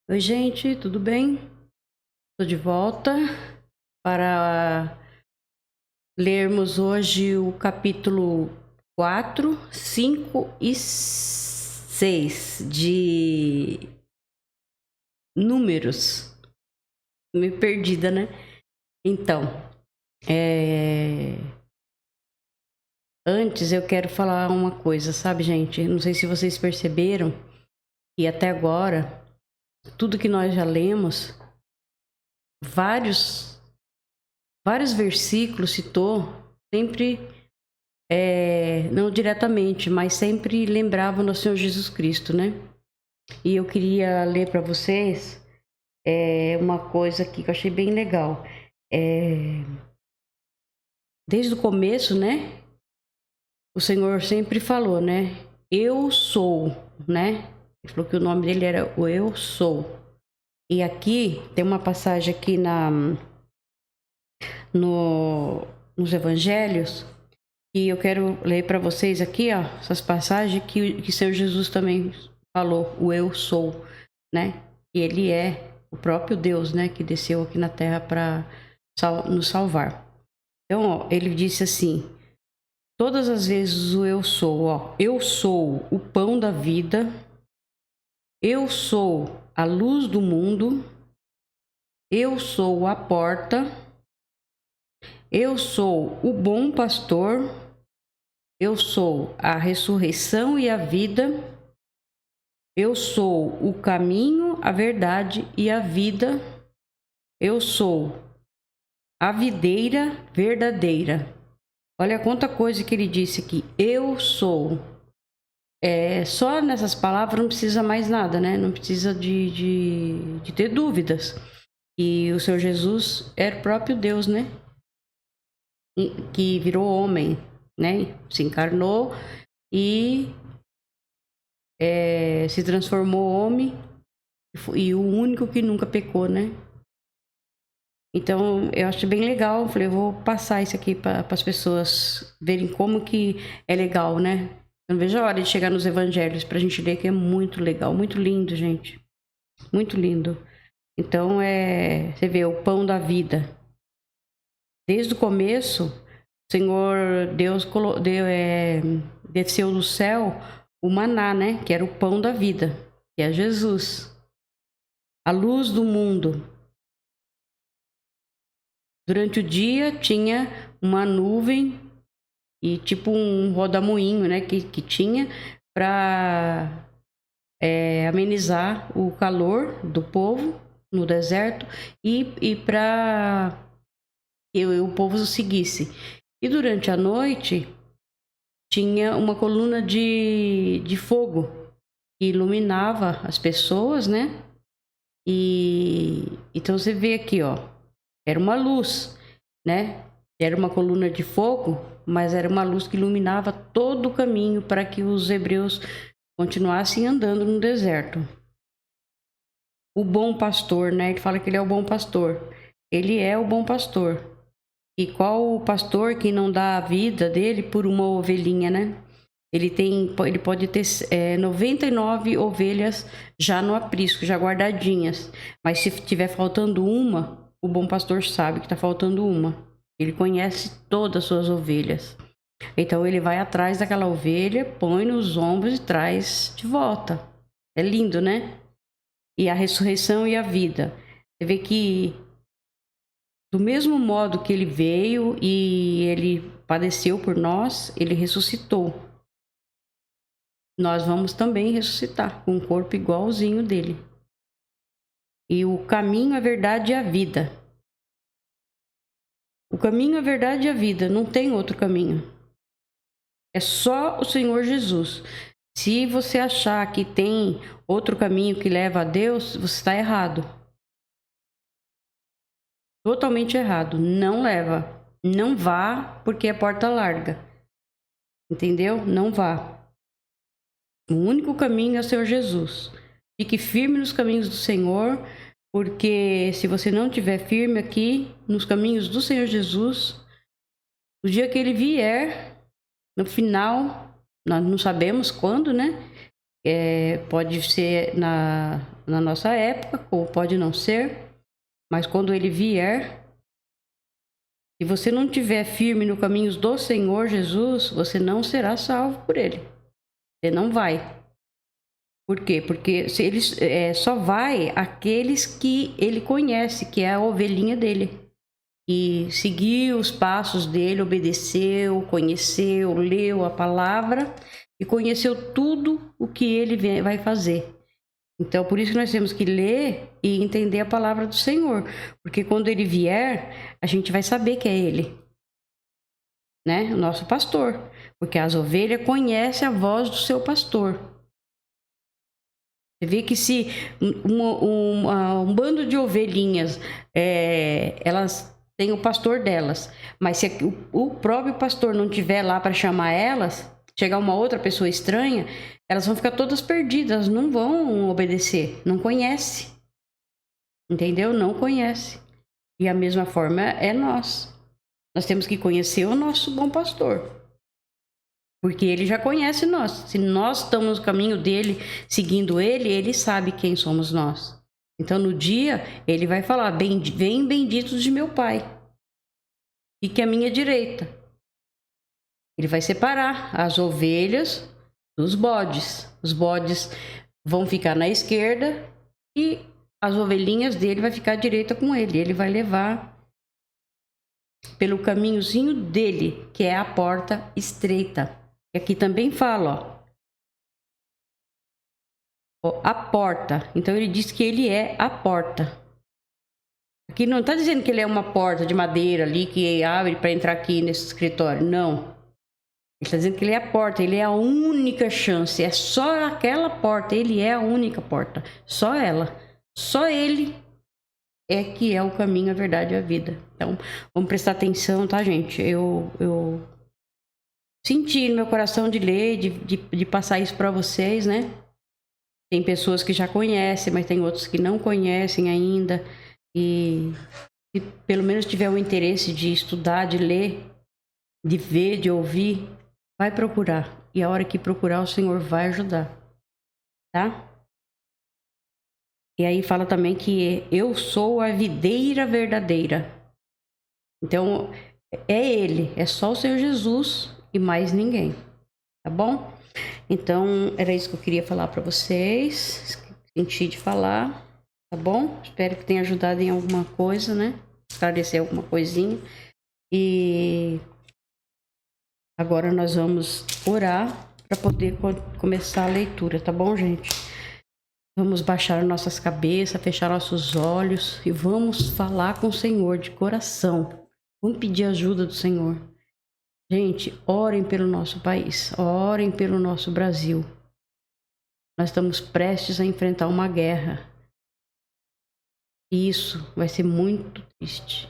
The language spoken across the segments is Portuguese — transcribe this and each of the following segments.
Oi, gente, tudo bem? Estou de volta para lermos hoje o capítulo 4, 5 e 6 de Números. Me perdida, né? Então, é... antes eu quero falar uma coisa, sabe, gente? Não sei se vocês perceberam que até agora, tudo que nós já lemos, vários versículos citou sempre, não diretamente, mas sempre lembravam do Senhor Jesus Cristo, né? E eu queria ler para vocês uma coisa aqui que eu achei bem legal. Desde o começo, né? O Senhor sempre falou, né? Eu sou, né? Ele falou que o nome dele era o Eu Sou. E aqui tem uma passagem aqui nos Evangelhos. E eu quero ler para vocês aqui, ó, essas passagens que Senhor Jesus também falou, o eu sou, né? E ele é o próprio Deus, né, que desceu aqui na terra para nos salvar. Então, ó, ele disse assim: todas as vezes o eu sou, ó, eu sou o pão da vida, eu sou a luz do mundo, eu sou a porta, eu sou o bom pastor, eu sou a ressurreição e a vida. Eu sou o caminho, a verdade e a vida. Eu sou a videira verdadeira. Olha quanta coisa que ele disse aqui. Eu sou. Só nessas palavras não precisa mais nada, né? Não precisa de ter dúvidas. E o Senhor Jesus era o próprio Deus, né? Que virou homem, né? Se encarnou e se transformou homem. E o único que nunca pecou, né? Então, eu acho bem legal. Eu falei, eu vou passar isso aqui para as pessoas verem como que é legal, né? Eu não vejo a hora de chegar nos evangelhos pra gente ler, que é muito legal, muito lindo, gente. Muito lindo. Então, você vê, o pão da vida. Desde o começo, o Senhor Deus desceu do céu o maná, né? Que era o pão da vida, que é Jesus. A luz do mundo. Durante o dia tinha uma nuvem e tipo um rodamuinho, né, que tinha para amenizar o calor do povo no deserto e para que o povo o seguisse. E durante a noite tinha uma coluna de fogo que iluminava as pessoas, né? E então você vê aqui, ó, era uma luz, né? Era uma coluna de fogo, mas era uma luz que iluminava todo o caminho para que os hebreus continuassem andando no deserto. O bom pastor, né? Ele fala que ele é o bom pastor. Ele é o bom pastor. E qual o pastor que não dá a vida dele por uma ovelhinha, né? Ele pode ter 99 ovelhas já no aprisco, já guardadinhas. Mas se tiver faltando uma, o bom pastor sabe que está faltando uma. Ele conhece todas as suas ovelhas. Então ele vai atrás daquela ovelha, põe nos ombros e traz de volta. É lindo, né? E a ressurreição e a vida. Você vê que do mesmo modo que ele veio e ele padeceu por nós, ele ressuscitou. Nós vamos também ressuscitar com um corpo igualzinho dele. E o caminho, a verdade e a vida. O caminho, a verdade e a vida. Não tem outro caminho. É só o Senhor Jesus. Se você achar que tem outro caminho que leva a Deus, você está errado. Totalmente errado. Não leva. Não vá, porque é porta larga. Entendeu? Não vá. O único caminho é o Senhor Jesus. Fique firme nos caminhos do Senhor, porque se você não estiver firme aqui nos caminhos do Senhor Jesus, no dia que ele vier, no final, nós não sabemos quando, né? Pode ser na nossa época, ou pode não ser, mas quando ele vier, se você não estiver firme no caminho do Senhor Jesus, você não será salvo por ele. Você não vai. Por quê? Porque se ele, só vai aqueles que ele conhece, que é a ovelhinha dele. E seguiu os passos dele, obedeceu, conheceu, leu a palavra e conheceu tudo o que ele vai fazer. Então, por isso que nós temos que ler e entender a palavra do Senhor. Porque quando ele vier, a gente vai saber que é ele, né? O nosso pastor. Porque as ovelhas conhecem a voz do seu pastor. Você vê que se um bando de ovelhinhas, elas têm o pastor delas, mas se o próprio pastor não estiver lá para chamar elas, chegar uma outra pessoa estranha, elas vão ficar todas perdidas, não vão obedecer, não conhece. Entendeu? Não conhece. E a mesma forma é nós. Nós temos que conhecer o nosso bom pastor. Porque ele já conhece nós. Se nós estamos no caminho dele, seguindo ele, ele sabe quem somos nós. Então no dia, ele vai falar: vem benditos de meu pai. Fique à minha direita. Ele vai separar as ovelhas dos bodes. Os bodes vão ficar na esquerda e as ovelhinhas dele vai ficar à direita com ele. Ele vai levar pelo caminhozinho dele, que é a porta estreita. E aqui também fala, ó, a porta. Então ele diz que ele é a porta. Aqui não está dizendo que ele é uma porta de madeira ali que abre para entrar aqui nesse escritório. Não. Ele está dizendo que ele é a porta, ele é a única chance, é só aquela porta, ele é a única porta, só ela, só ele é que é o caminho, a verdade e a vida. Então, vamos prestar atenção, tá, gente? Eu senti no meu coração de ler, de passar isso para vocês, né? Tem pessoas que já conhecem, mas tem outros que não conhecem ainda, e se pelo menos tiver o interesse de estudar, de ler, de ver, de ouvir, vai procurar. E a hora que procurar, o Senhor vai ajudar. Tá? E aí fala também que eu sou a videira verdadeira. Então, é ele. É só o Senhor Jesus e mais ninguém. Tá bom? Então, era isso que eu queria falar para vocês. Senti de falar. Tá bom? Espero que tenha ajudado em alguma coisa, né? Esclarecer alguma coisinha. E agora nós vamos orar para poder começar a leitura, tá bom, gente? Vamos baixar nossas cabeças, fechar nossos olhos e vamos falar com o Senhor de coração. Vamos pedir ajuda do Senhor. Gente, orem pelo nosso país, orem pelo nosso Brasil. Nós estamos prestes a enfrentar uma guerra. E isso vai ser muito triste.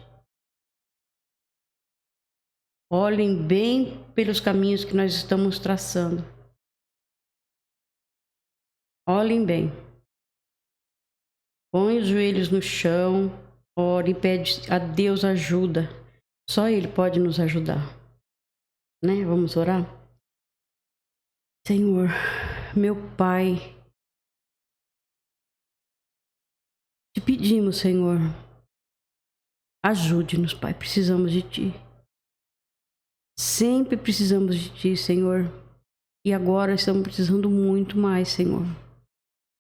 Olhem bem pelos caminhos que nós estamos traçando. Olhem bem. Põe os joelhos no chão. Ore e pede a Deus ajuda. Só Ele pode nos ajudar. Né? Vamos orar? Senhor, meu Pai, te pedimos, Senhor, ajude-nos, Pai. Precisamos de Ti. Sempre precisamos de Ti, Senhor. E agora estamos precisando muito mais, Senhor.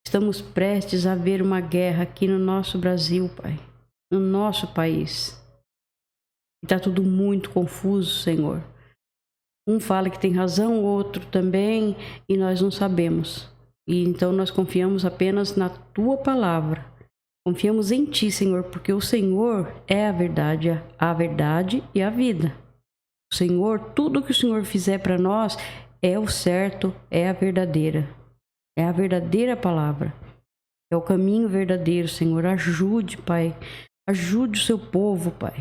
Estamos prestes a ver uma guerra aqui no nosso Brasil, Pai. No nosso país. Está tudo muito confuso, Senhor. Um fala que tem razão, o outro também, e nós não sabemos. E então nós confiamos apenas na Tua palavra. Confiamos em Ti, Senhor, porque o Senhor é a verdade e a vida. O Senhor, tudo que o Senhor fizer para nós é o certo, é a verdadeira palavra. É o caminho verdadeiro, Senhor. Ajude, Pai. Ajude o seu povo, Pai.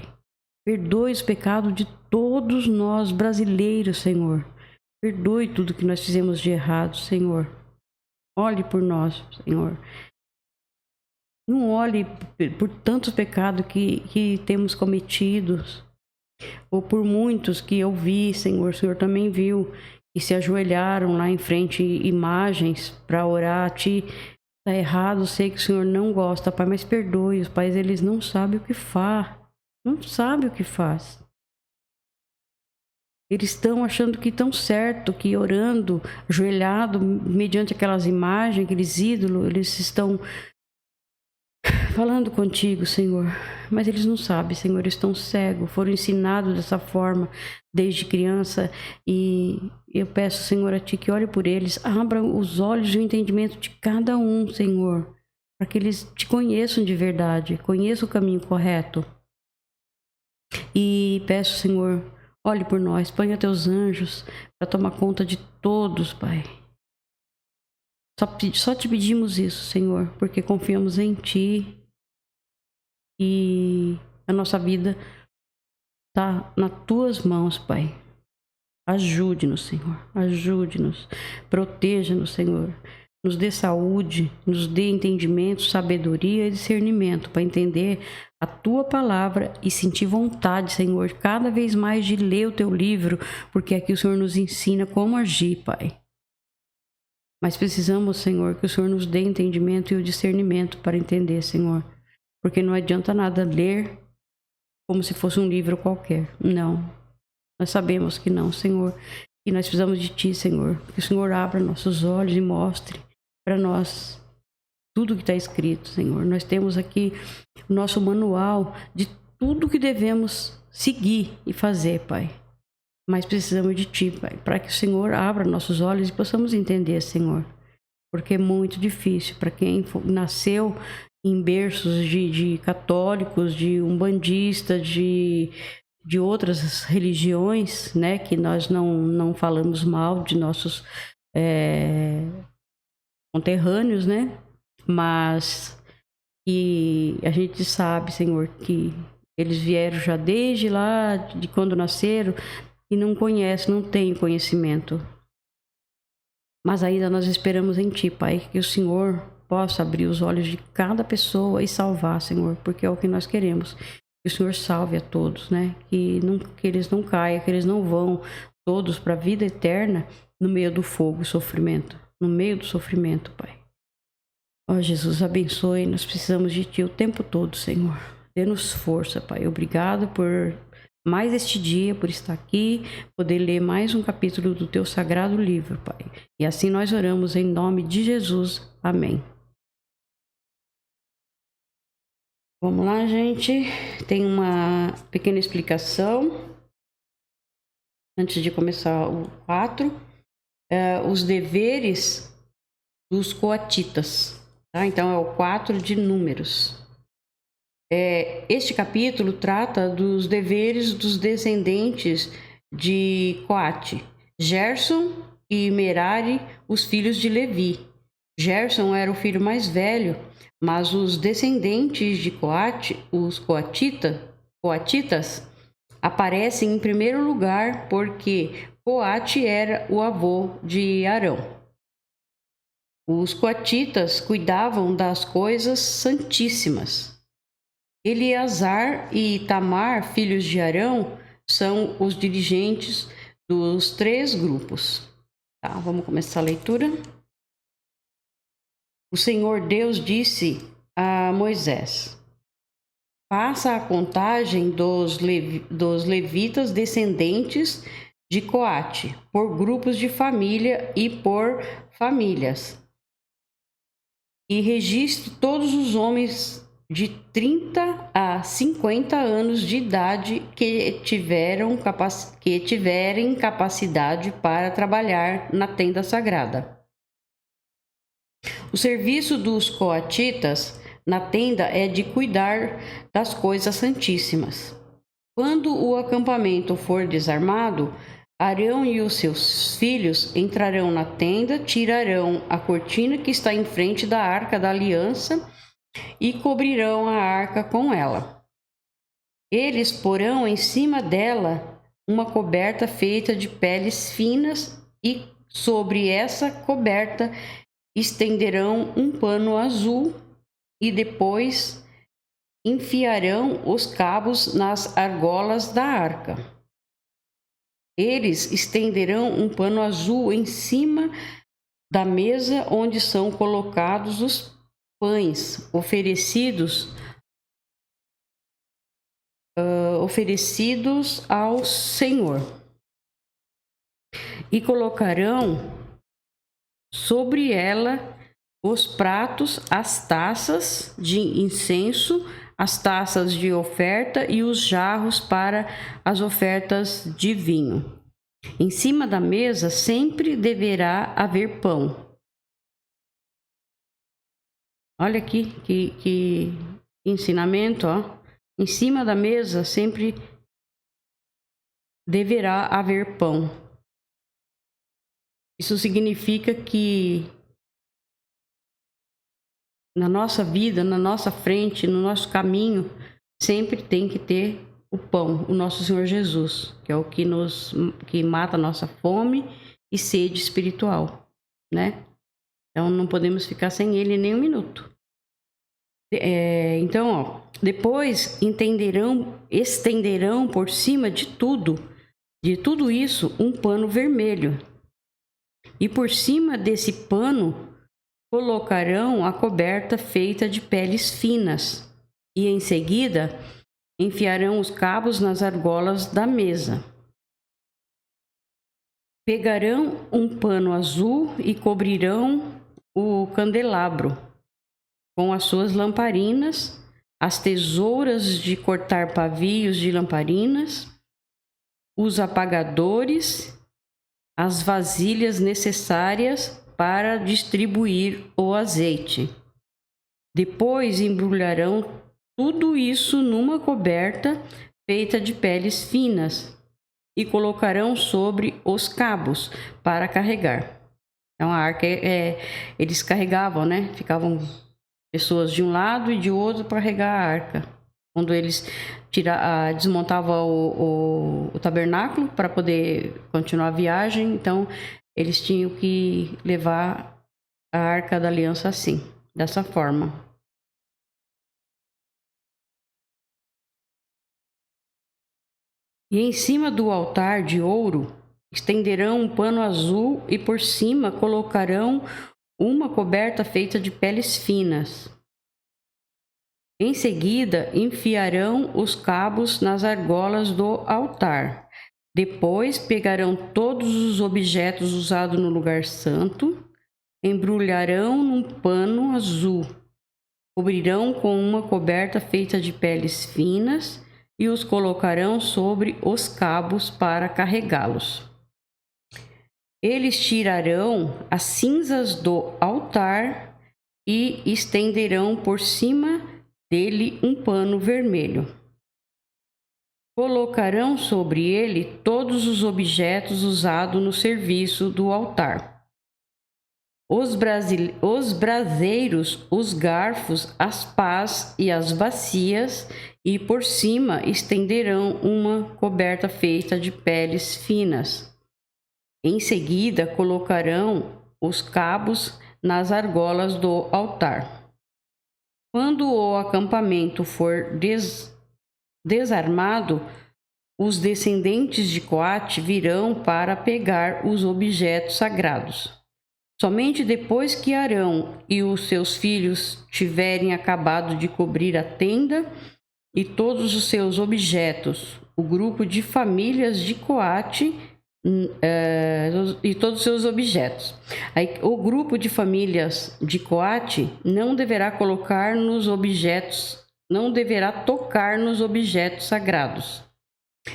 Perdoe os pecados de todos nós brasileiros, Senhor. Perdoe tudo que nós fizemos de errado, Senhor. Olhe por nós, Senhor. Não olhe por tantos pecados que temos cometidos, ou por muitos que eu vi, Senhor. O Senhor também viu, e se ajoelharam lá em frente imagens para orar a Ti. Tá errado, sei que o Senhor não gosta, Pai, mas perdoe os pais, eles não sabem o que faz. Não sabem o que faz. Eles estão achando que estão certo, que orando, ajoelhado, mediante aquelas imagens, aqueles ídolos, eles estão falando contigo, Senhor. Mas eles não sabem, Senhor, eles estão cegos, foram ensinados dessa forma desde criança. E eu peço, Senhor, a Ti que olhe por eles, abra os olhos e o entendimento de cada um, Senhor, para que eles Te conheçam de verdade, conheçam o caminho correto. E peço, Senhor, olhe por nós, ponha Teus anjos para tomar conta de todos, Pai. Só Te pedimos isso, Senhor, porque confiamos em Ti e a nossa vida está nas Tuas mãos, Pai. Ajude-nos, Senhor, ajude-nos, proteja-nos, Senhor. Nos dê saúde, nos dê entendimento, sabedoria e discernimento para entender a Tua palavra e sentir vontade, Senhor, cada vez mais de ler o Teu livro, porque aqui o Senhor nos ensina como agir, Pai. Mas precisamos, Senhor, que o Senhor nos dê entendimento e o discernimento para entender, Senhor, porque não adianta nada ler como se fosse um livro qualquer. Não, nós sabemos que não, Senhor, e nós precisamos de Ti, Senhor, que o Senhor abra nossos olhos e mostre para nós tudo que está escrito, Senhor. Nós temos aqui o nosso manual de tudo que devemos seguir e fazer, Pai. Mas precisamos de Ti, Pai, para que o Senhor abra nossos olhos e possamos entender, Senhor. Porque é muito difícil para quem nasceu em berços de católicos, de umbandistas, de outras religiões, né? Que nós não falamos mal de nossos conterrâneos, né? Mas e a gente sabe, Senhor, que eles vieram já desde lá, de quando nasceram, e não conhecem, não têm conhecimento. Mas ainda nós esperamos em Ti, Pai, que o Senhor possa abrir os olhos de cada pessoa e salvar, Senhor, porque é o que nós queremos. Que o Senhor salve a todos, né? Que eles não caiam, que eles não vão todos para a vida eterna no meio do fogo e sofrimento. No meio do sofrimento, Pai. Ó Jesus, abençoe, nós precisamos de Ti o tempo todo, Senhor. Dê-nos força, Pai. Obrigado por mais este dia, por estar aqui, poder ler mais um capítulo do Teu sagrado livro, Pai. E assim nós oramos em nome de Jesus. Amém. Vamos lá, gente. Tem uma pequena explicação antes de começar o 4. Os deveres dos coatitas. Tá? Então é o 4 de Números. Este capítulo trata dos deveres dos descendentes de Coate, Gerson e Merari, os filhos de Levi. Gerson era o filho mais velho, mas os descendentes de Coate, os coatitas, aparecem em primeiro lugar porque Coate era o avô de Arão. Os coatitas cuidavam das coisas santíssimas. Eleazar e Itamar, filhos de Arão, são os dirigentes dos 3 grupos. Tá, vamos começar a leitura. O Senhor Deus disse a Moisés: faça a contagem dos levitas descendentes de Coate, por grupos de família e por famílias. E registre todos os homens de 30 a 50 anos de idade que tiverem capacidade para trabalhar na tenda sagrada. O serviço dos coatitas na tenda é de cuidar das coisas santíssimas. Quando o acampamento for desarmado, Arão e os seus filhos entrarão na tenda, tirarão a cortina que está em frente da arca da aliança e cobrirão a arca com ela. Eles porão em cima dela uma coberta feita de peles finas e sobre essa coberta estenderão um pano azul e depois enfiarão os cabos nas argolas da arca. Eles estenderão um pano azul em cima da mesa onde são colocados os pães oferecidos ao Senhor, e colocarão sobre ela os pratos, as taças de incenso, as taças de oferta e os jarros para as ofertas de vinho. Em cima da mesa sempre deverá haver pão. Olha aqui que ensinamento, ó. Em cima da mesa sempre deverá haver pão. Isso significa que na nossa vida, na nossa frente, no nosso caminho, sempre tem que ter o pão, o nosso Senhor Jesus, que é o que mata a nossa fome e sede espiritual, né? Então não podemos ficar sem ele nem um minuto. Então, ó, depois estenderão por cima de tudo isso, um pano vermelho. E por cima desse pano colocarão a coberta feita de peles finas, e em seguida enfiarão os cabos nas argolas da mesa. Pegarão um pano azul e cobrirão o candelabro com as suas lamparinas, as tesouras de cortar pavios de lamparinas, os apagadores, as vasilhas necessárias para distribuir o azeite. Depois embrulharão tudo isso numa coberta feita de peles finas e colocarão sobre os cabos para carregar. Então a arca eles carregavam, né? Ficavam pessoas de um lado e de outro para carregar a arca. Quando eles desmontavam o tabernáculo para poder continuar a viagem, então eles tinham que levar a arca da aliança assim, dessa forma. E em cima do altar de ouro estenderão um pano azul e por cima colocarão uma coberta feita de peles finas. Em seguida, enfiarão os cabos nas argolas do altar. Depois, pegarão todos os objetos usados no lugar santo, embrulharão num pano azul, cobrirão com uma coberta feita de peles finas e os colocarão sobre os cabos para carregá-los. Eles tirarão as cinzas do altar e estenderão por cima dele um pano vermelho. Colocarão sobre ele todos os objetos usados no serviço do altar: os braseiros, os garfos, as pás e as bacias, e por cima estenderão uma coberta feita de peles finas. Em seguida, colocarão os cabos nas argolas do altar. Quando o acampamento for desarmado, os descendentes de Coate virão para pegar os objetos sagrados. Somente depois que Arão e os seus filhos tiverem acabado de cobrir a tenda e todos os seus objetos, o grupo de famílias de Coate e todos os seus objetos. Aí, o grupo de famílias de Coate não deverá tocar nos objetos sagrados.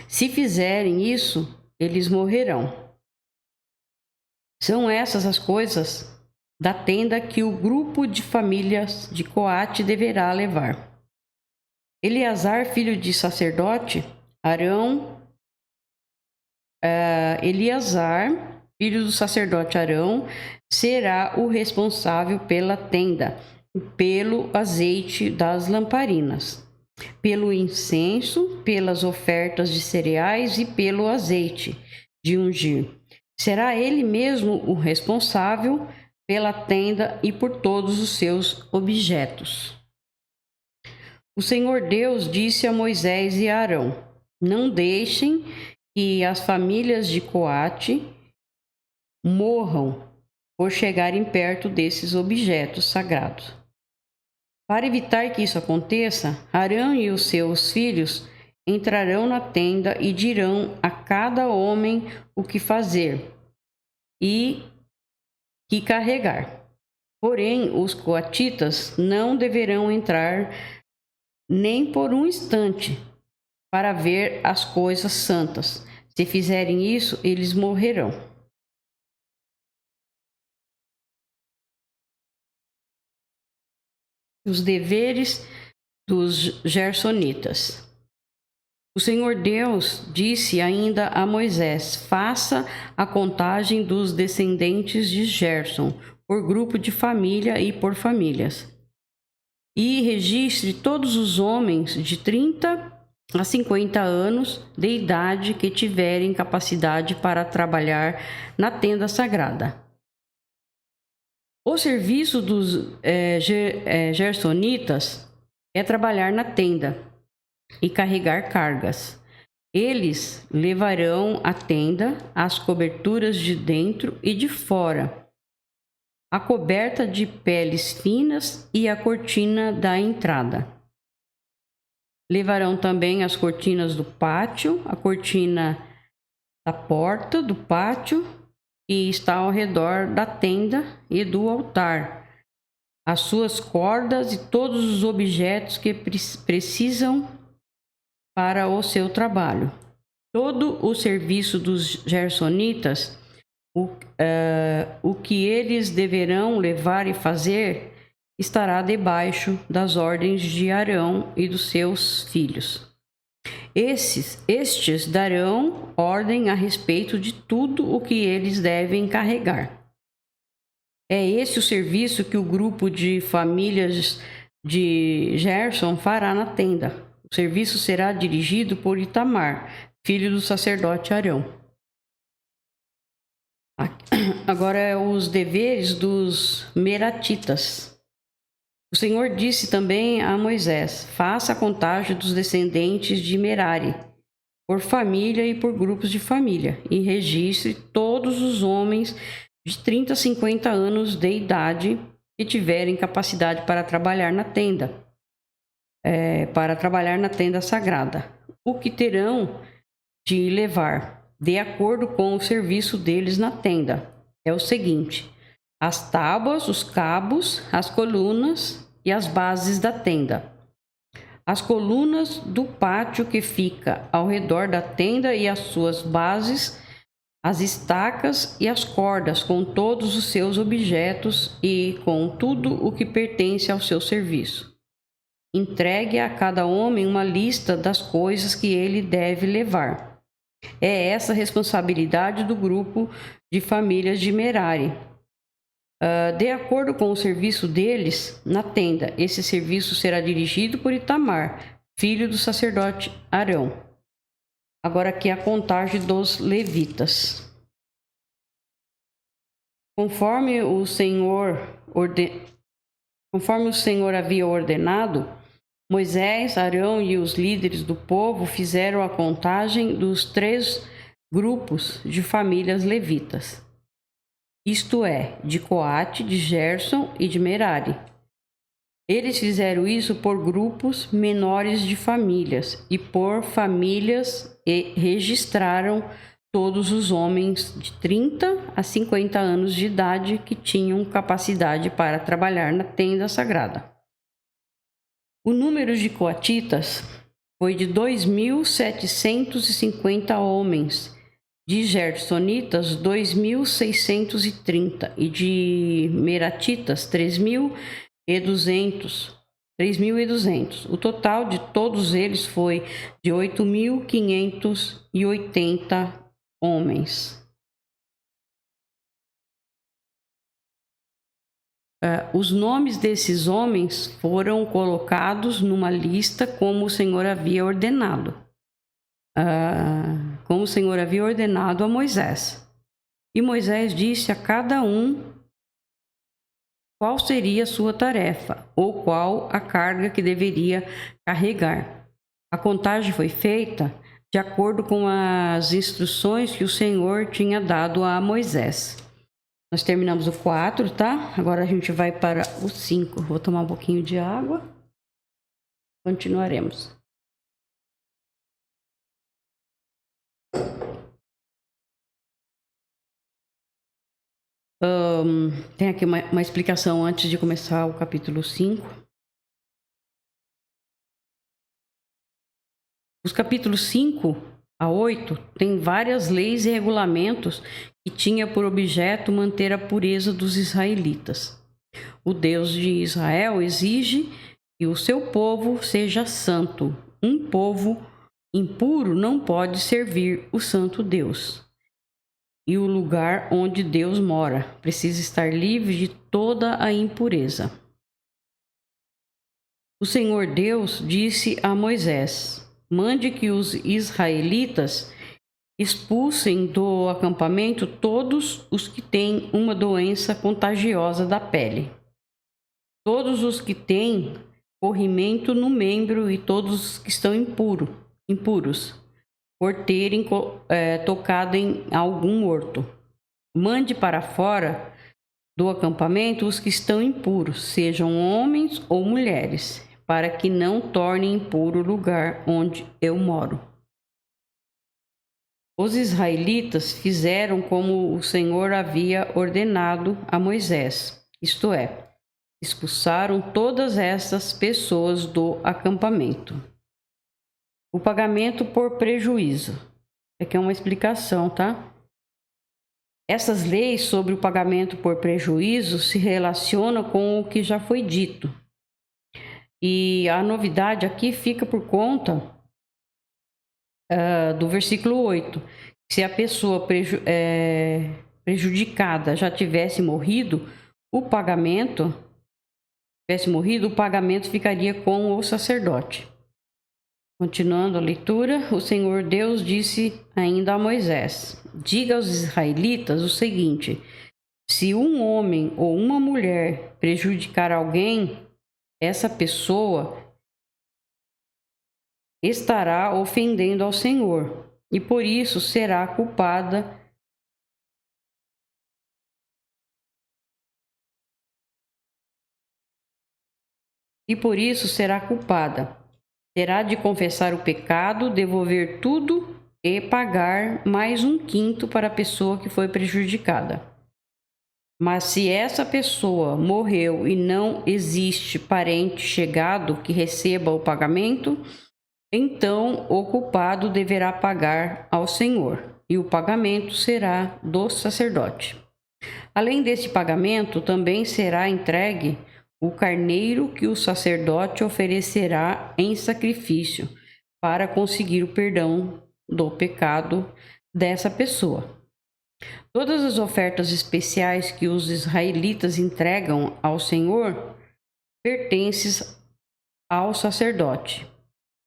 Se fizerem isso, eles morrerão. São essas as coisas da tenda que o grupo de famílias de Coate deverá levar. Eleazar, filho de sacerdote, Eleazar, filho do sacerdote Arão, será o responsável pela tenda, pelo azeite das lamparinas, pelo incenso, pelas ofertas de cereais e pelo azeite de ungir. Será ele mesmo o responsável pela tenda e por todos os seus objetos. O Senhor Deus disse a Moisés e a Arão: Não deixem que as famílias de Coate morram por chegarem perto desses objetos sagrados. Para evitar que isso aconteça, Arão e os seus filhos entrarão na tenda e dirão a cada homem o que fazer e que carregar. Porém, os coatitas não deverão entrar nem por um instante para ver as coisas santas. Se fizerem isso, eles morrerão. Os deveres dos Gersonitas. O Senhor Deus disse ainda a Moisés: faça a contagem dos descendentes de Gerson, por grupo de família e por famílias. E registre todos os homens de 30 a 50 anos de idade que tiverem capacidade para trabalhar na tenda sagrada. O serviço dos Gersonitas é trabalhar na tenda e carregar cargas. Eles levarão a tenda, as coberturas de dentro e de fora, a coberta de peles finas e a cortina da entrada. Levarão também as cortinas do pátio, a cortina da porta do pátio que está ao redor da tenda e do altar, as suas cordas e todos os objetos que precisam para o seu trabalho. Todo o serviço dos Gersonitas, o que eles deverão levar e fazer, estará debaixo das ordens de Arão e dos seus filhos. Estes darão ordem a respeito de tudo o que eles devem carregar. É esse o serviço que o grupo de famílias de Gerson fará na tenda. O serviço será dirigido por Itamar, filho do sacerdote Arão. Agora, os deveres dos Meratitas. O Senhor disse também a Moisés: faça a contagem dos descendentes de Merari, por família e por grupos de família, e registre todos os homens de 30 a 50 anos de idade que tiverem capacidade para trabalhar na tenda, sagrada. O que terão de levar, de acordo com o serviço deles na tenda, é o seguinte: as tábuas, os cabos, as colunas e as bases da tenda. As colunas do pátio que fica ao redor da tenda e as suas bases, as estacas e as cordas com todos os seus objetos e com tudo o que pertence ao seu serviço. Entregue a cada homem uma lista das coisas que ele deve levar. É essa a responsabilidade do grupo de famílias de Merari. De acordo com o serviço deles na tenda, esse serviço será dirigido por Itamar, filho do sacerdote Arão. Agora aqui a contagem dos levitas. Conforme o Senhor havia ordenado, Moisés, Arão e os líderes do povo fizeram a contagem dos 3 grupos de famílias levitas. Isto é, de Coate, de Gerson e de Merari. Eles fizeram isso por grupos menores de famílias e por famílias e registraram todos os homens de 30 a 50 anos de idade que tinham capacidade para trabalhar na tenda sagrada. O número de coatitas foi de 2.750 homens, de Gersonitas 2.630 e de Meratitas 3.200. O total de todos eles foi de 8.580 homens. Os nomes desses homens foram colocados numa lista como o Senhor havia ordenado. Como o Senhor havia ordenado a Moisés. E Moisés disse a cada um qual seria a sua tarefa, ou qual a carga que deveria carregar. A contagem foi feita de acordo com as instruções que o Senhor tinha dado a Moisés. Nós terminamos o 4, tá? Agora a gente vai para o 5. Vou tomar um pouquinho de água. Continuaremos. Tem aqui uma explicação antes de começar o capítulo 5. Os capítulos 5 a 8 têm várias leis e regulamentos que tinha por objeto manter a pureza dos israelitas. O Deus de Israel exige que o seu povo seja santo. Um povo impuro não pode servir o santo Deus. E o lugar onde Deus mora precisa estar livre de toda a impureza. O Senhor Deus disse a Moisés: mande que os israelitas expulsem do acampamento todos os que têm uma doença contagiosa da pele, todos os que têm corrimento no membro e todos os que estão impuros, por terem tocado em algum morto. Mande para fora do acampamento os que estão impuros, sejam homens ou mulheres, para que não tornem impuro o lugar onde eu moro. Os israelitas fizeram como o Senhor havia ordenado a Moisés, isto é, expulsaram todas essas pessoas do acampamento. O pagamento por prejuízo. Aqui é uma explicação, tá? Essas leis sobre o pagamento por prejuízo se relacionam com o que já foi dito. E a novidade aqui fica por conta do versículo 8. Se a pessoa prejudicada já tivesse morrido, o pagamento ficaria com o sacerdote. Continuando a leitura, o Senhor Deus disse ainda a Moisés: diga aos israelitas o seguinte: se um homem ou uma mulher prejudicar alguém, essa pessoa estará ofendendo ao Senhor e por isso será culpada Terá de confessar o pecado, devolver tudo e pagar mais 1/5 para a pessoa que foi prejudicada. Mas se essa pessoa morreu e não existe parente chegado que receba o pagamento, então o culpado deverá pagar ao Senhor, e o pagamento será do sacerdote. Além deste pagamento, também será entregue o carneiro que o sacerdote oferecerá em sacrifício para conseguir o perdão do pecado dessa pessoa. Todas as ofertas especiais que os israelitas entregam ao Senhor pertencem ao sacerdote,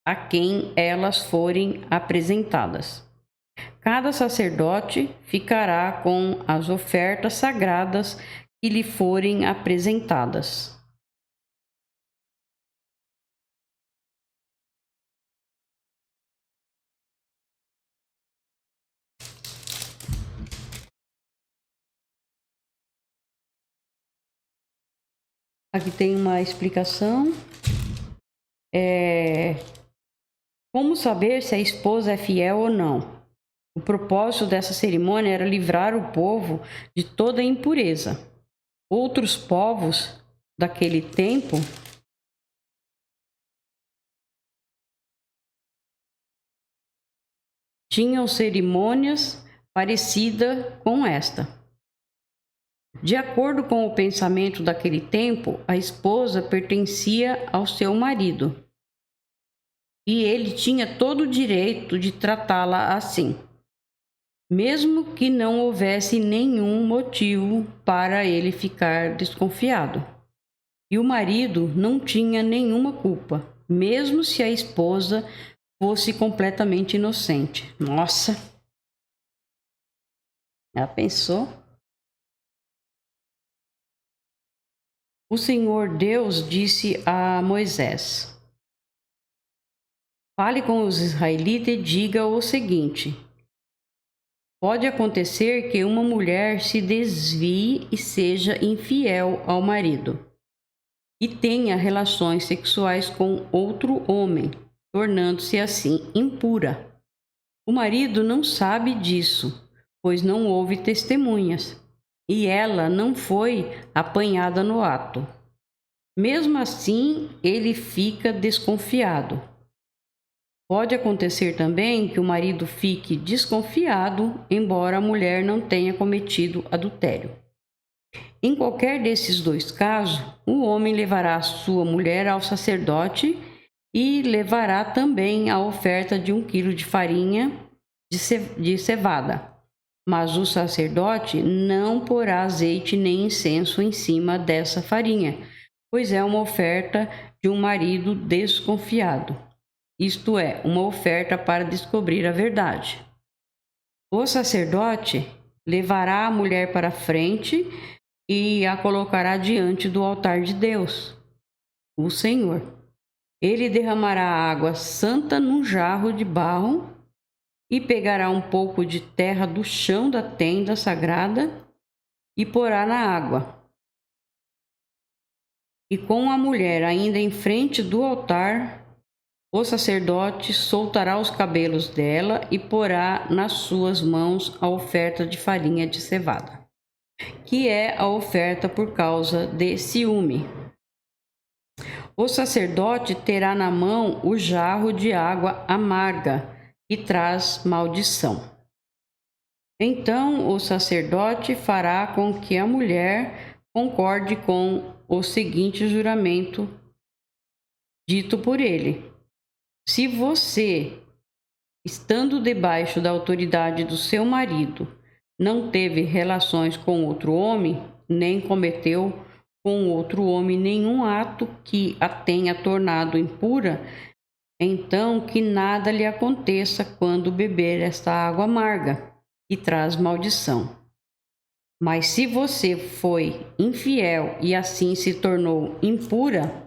a quem elas forem apresentadas. Cada sacerdote ficará com as ofertas sagradas que lhe forem apresentadas. Aqui tem uma explicação. Como saber se a esposa é fiel ou não? O propósito dessa cerimônia era livrar o povo de toda a impureza. Outros povos daquele tempo tinham cerimônias parecidas com esta. De acordo com o pensamento daquele tempo, a esposa pertencia ao seu marido e ele tinha todo o direito de tratá-la assim, mesmo que não houvesse nenhum motivo para ele ficar desconfiado. E o marido não tinha nenhuma culpa, mesmo se a esposa fosse completamente inocente. Nossa! Já pensou? O Senhor Deus disse a Moisés: Fale com os israelitas e diga o seguinte: pode acontecer que uma mulher se desvie e seja infiel ao marido e tenha relações sexuais com outro homem, tornando-se assim impura. O marido não sabe disso, pois não houve testemunhas, e ela não foi apanhada no ato. Mesmo assim, ele fica desconfiado. Pode acontecer também que o marido fique desconfiado, embora a mulher não tenha cometido adultério. Em qualquer desses dois casos, o homem levará sua mulher ao sacerdote e levará também a oferta de 1 quilo de farinha de cevada. Mas o sacerdote não porá azeite nem incenso em cima dessa farinha, pois é uma oferta de um marido desconfiado. Isto é, uma oferta para descobrir a verdade. O sacerdote levará a mulher para frente e a colocará diante do altar de Deus, o Senhor. Ele derramará água santa num jarro de barro e pegará um pouco de terra do chão da tenda sagrada e porá na água. E com a mulher ainda em frente do altar, o sacerdote soltará os cabelos dela e porá nas suas mãos a oferta de farinha de cevada, que é a oferta por causa de ciúme. O sacerdote terá na mão o jarro de água amarga, que traz maldição. Então o sacerdote fará com que a mulher concorde com o seguinte juramento dito por ele: se você, estando debaixo da autoridade do seu marido, não teve relações com outro homem, nem cometeu com outro homem nenhum ato que a tenha tornado impura, então que nada lhe aconteça quando beber esta água amarga, que traz maldição. Mas se você foi infiel e assim se tornou impura,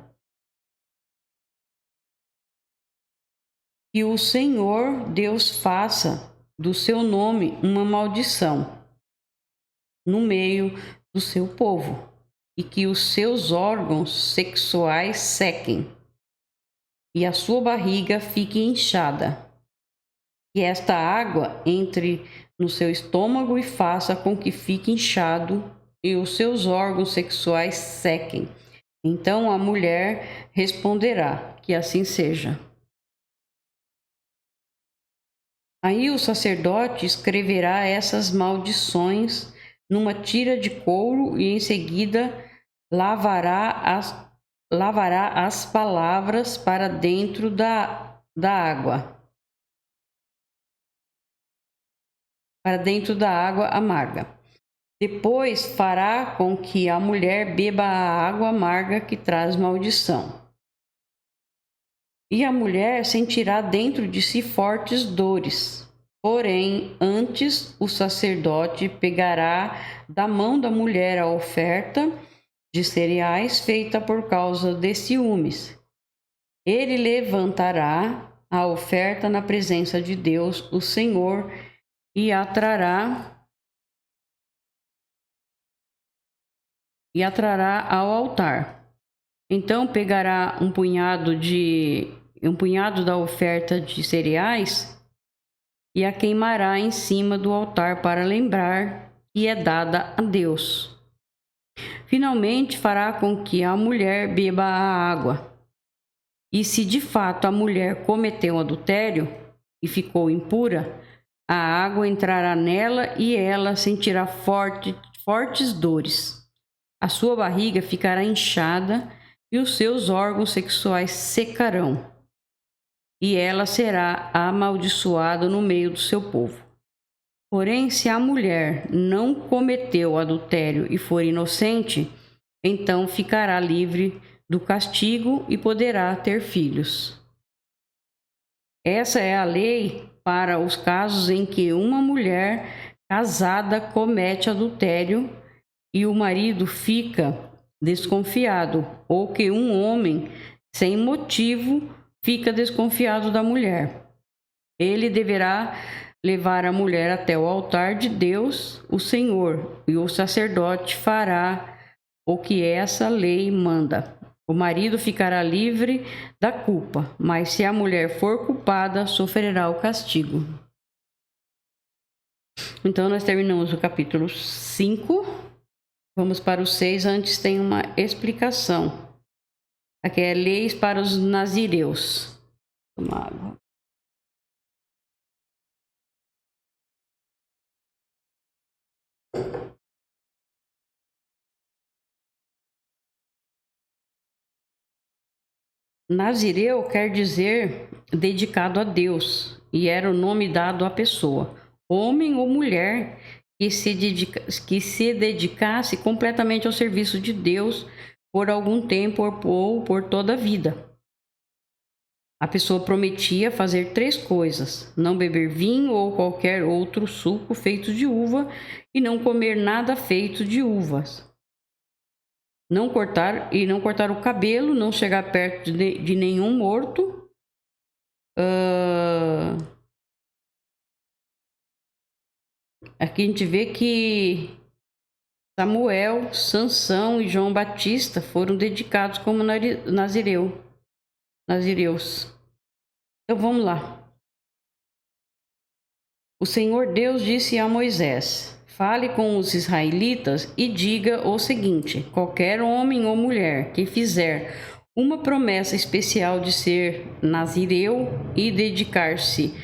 que o Senhor Deus faça do seu nome uma maldição no meio do seu povo, e que os seus órgãos sexuais sequem, e a sua barriga fique inchada. Que esta água entre no seu estômago e faça com que fique inchado e os seus órgãos sexuais sequem. Então a mulher responderá: que assim seja. Aí o sacerdote escreverá essas maldições numa tira de couro e em seguida lavará as palavras para dentro da água. Para dentro da água amarga. Depois fará com que a mulher beba a água amarga que traz maldição. E a mulher sentirá dentro de si fortes dores. Porém, antes o sacerdote pegará da mão da mulher a oferta de cereais feita por causa de ciúmes. Ele levantará a oferta na presença de Deus, o Senhor, e a trará ao altar. Então pegará um punhado da oferta de cereais e a queimará em cima do altar para lembrar que é dada a Deus. Finalmente fará com que a mulher beba a água. E se de fato a mulher cometeu adultério e ficou impura, a água entrará nela e ela sentirá fortes dores. A sua barriga ficará inchada e os seus órgãos sexuais secarão. E ela será amaldiçoada no meio do seu povo. Porém, se a mulher não cometeu adultério e for inocente, então ficará livre do castigo e poderá ter filhos. Essa é a lei para os casos em que uma mulher casada comete adultério e o marido fica desconfiado, ou que um homem, sem motivo, fica desconfiado da mulher. Ele deverá levar a mulher até o altar de Deus, o Senhor, e o sacerdote fará o que essa lei manda. O marido ficará livre da culpa, mas se a mulher for culpada, sofrerá o castigo. Então, nós terminamos o capítulo 5. Vamos para o 6. Antes tem uma explicação. Aqui é leis para os nazireus. Tomar água. Nazireu quer dizer dedicado a Deus, e era o nome dado à pessoa, homem ou mulher, que se dedicasse completamente ao serviço de Deus por algum tempo ou por toda a vida. A pessoa prometia fazer 3 coisas: não beber vinho ou qualquer outro suco feito de uva e não comer nada feito de uvas. Não cortar o cabelo, não chegar perto de nenhum morto. Aqui a gente vê que Samuel, Sansão e João Batista foram dedicados como nazireus. Então vamos lá. O Senhor Deus disse a Moisés: fale com os israelitas e diga o seguinte: qualquer homem ou mulher que fizer uma promessa especial de ser nazireu e dedicar-se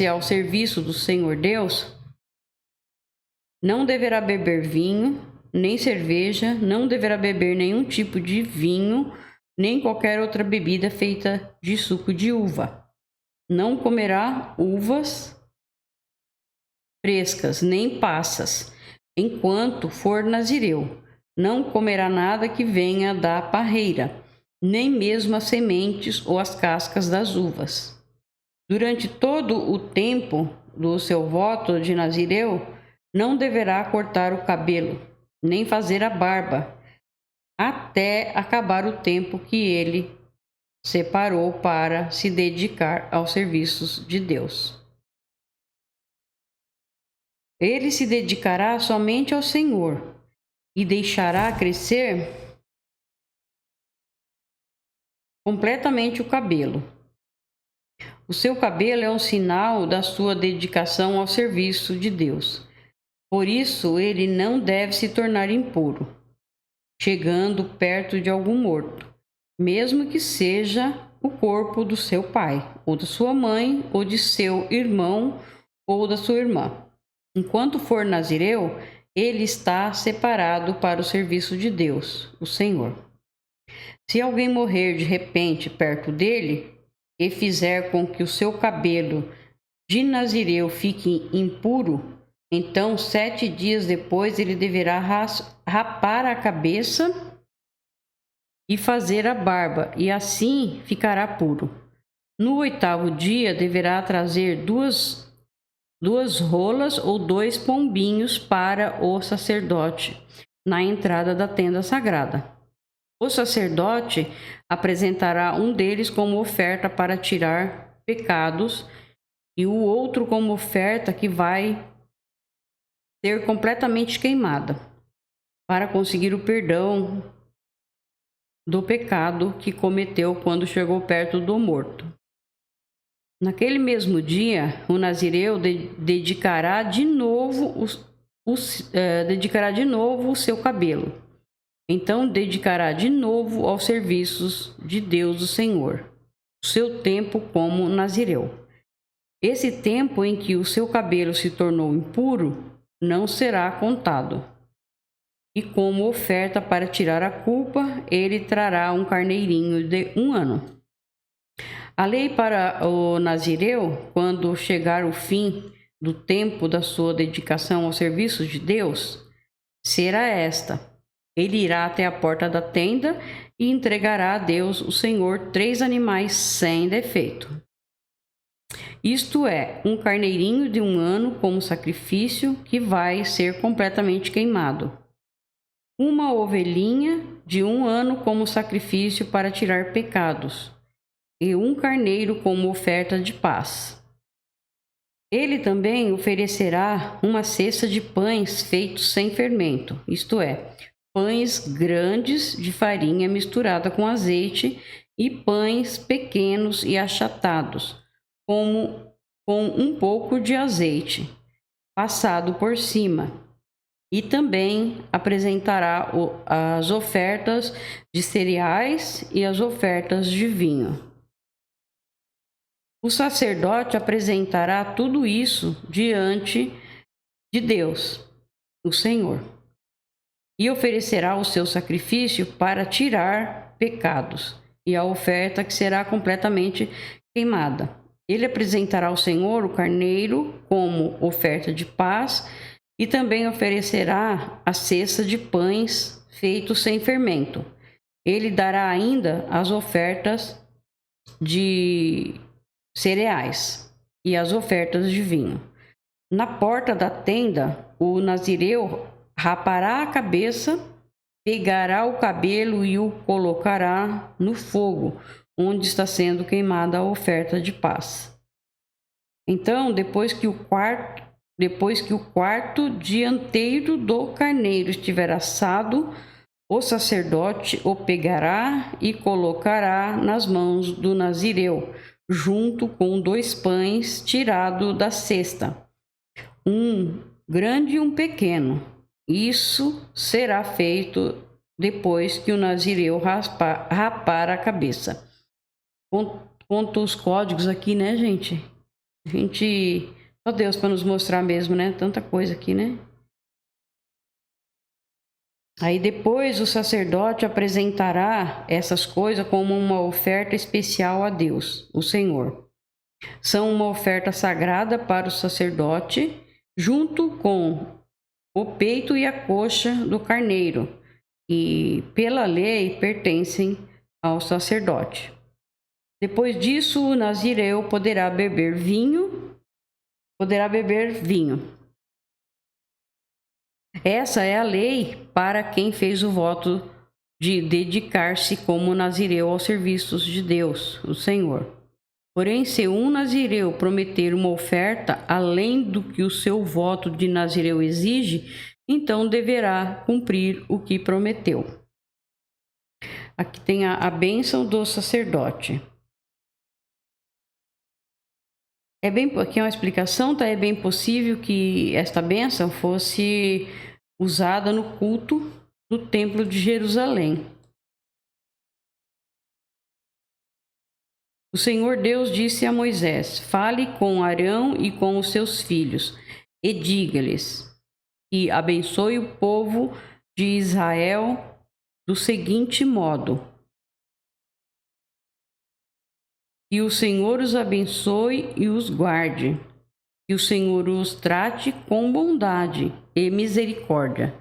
ao serviço do Senhor Deus, não deverá beber vinho, nem cerveja, não deverá beber nenhum tipo de vinho, nem qualquer outra bebida feita de suco de uva. Não comerá uvas frescas, nem passas, enquanto for nazireu. Não comerá nada que venha da parreira, nem mesmo as sementes ou as cascas das uvas. Durante todo o tempo do seu voto de nazireu, não deverá cortar o cabelo, nem fazer a barba, até acabar o tempo que ele separou para se dedicar aos serviços de Deus. Ele se dedicará somente ao Senhor e deixará crescer completamente o cabelo. O seu cabelo é um sinal da sua dedicação ao serviço de Deus. Por isso, ele não deve se tornar impuro, chegando perto de algum morto, mesmo que seja o corpo do seu pai, ou da sua mãe, ou de seu irmão, ou da sua irmã. Enquanto for nazireu, ele está separado para o serviço de Deus, o Senhor. Se alguém morrer de repente perto dele e fizer com que o seu cabelo de nazireu fique impuro, então 7 dias depois ele deverá rapar a cabeça e fazer a barba, e assim ficará puro. No 8º dia deverá trazer duas rolas ou 2 pombinhos para o sacerdote na entrada da tenda sagrada. O sacerdote apresentará um deles como oferta para tirar pecados e o outro como oferta que vai ser completamente queimada, para conseguir o perdão do pecado que cometeu quando chegou perto do morto. Naquele mesmo dia, o nazireu dedicará de novo o seu cabelo. Então dedicará de novo aos serviços de Deus o Senhor, o seu tempo como nazireu. Esse tempo em que o seu cabelo se tornou impuro não será contado. E como oferta para tirar a culpa, ele trará um carneirinho de 1 ano. A lei para o nazireu, quando chegar o fim do tempo da sua dedicação ao serviço de Deus, será esta: ele irá até a porta da tenda e entregará a Deus, o Senhor, 3 animais sem defeito. Isto é, um carneirinho de 1 ano como sacrifício que vai ser completamente queimado. uma ovelhinha de 1 ano como sacrifício para tirar pecados, e um carneiro como oferta de paz. Ele também oferecerá uma cesta de pães feitos sem fermento, isto é, pães grandes de farinha misturada com azeite e pães pequenos e achatados, com um pouco de azeite passado por cima. E também apresentará as ofertas de cereais e as ofertas de vinho. O sacerdote apresentará tudo isso diante de Deus, o Senhor, e oferecerá o seu sacrifício para tirar pecados, e a oferta que será completamente queimada. Ele apresentará ao Senhor o carneiro como oferta de paz, e também oferecerá a cesta de pães feitos sem fermento. Ele dará ainda as ofertas de cereais e as ofertas de vinho. Na porta da tenda, o nazireu rapará a cabeça, pegará o cabelo e o colocará no fogo, onde está sendo queimada a oferta de paz. Então, depois que o quarto dianteiro do carneiro estiver assado, o sacerdote o pegará e colocará nas mãos do nazireu, junto com 2 pães tirados da cesta, um grande e um pequeno. Isso será feito depois que o nazireu rapar a cabeça. Conta os códigos aqui, né, gente? Só Deus para nos mostrar mesmo, né? Tanta coisa aqui, né? Aí depois o sacerdote apresentará essas coisas como uma oferta especial a Deus, o Senhor. São uma oferta sagrada para o sacerdote, junto com o peito e a coxa do carneiro, e pela lei pertencem ao sacerdote. Depois disso, o nazireu poderá beber vinho. Essa é a lei para quem fez o voto de dedicar-se como nazireu aos serviços de Deus, o Senhor. Porém, se um nazireu prometer uma oferta além do que o seu voto de nazireu exige, então deverá cumprir o que prometeu. Aqui tem a bênção do sacerdote. Aqui é uma explicação, tá? É bem possível que esta bênção fosse usada no culto do Templo de Jerusalém. O Senhor Deus disse a Moisés: fale com Arão e com os seus filhos, e diga-lhes que abençoe o povo de Israel do seguinte modo: que o Senhor os abençoe e os guarde, que o Senhor os trate com bondade e misericórdia,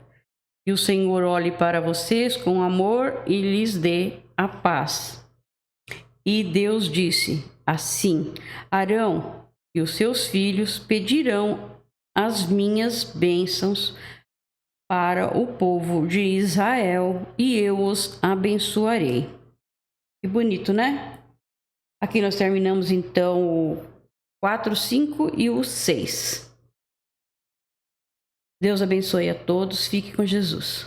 que o Senhor olhe para vocês com amor e lhes dê a paz. E Deus disse assim: Arão e os seus filhos pedirão as minhas bênçãos para o povo de Israel e eu os abençoarei. Que bonito, né? Aqui nós terminamos então o 4, 5 e o 6. Deus abençoe a todos. Fique com Jesus.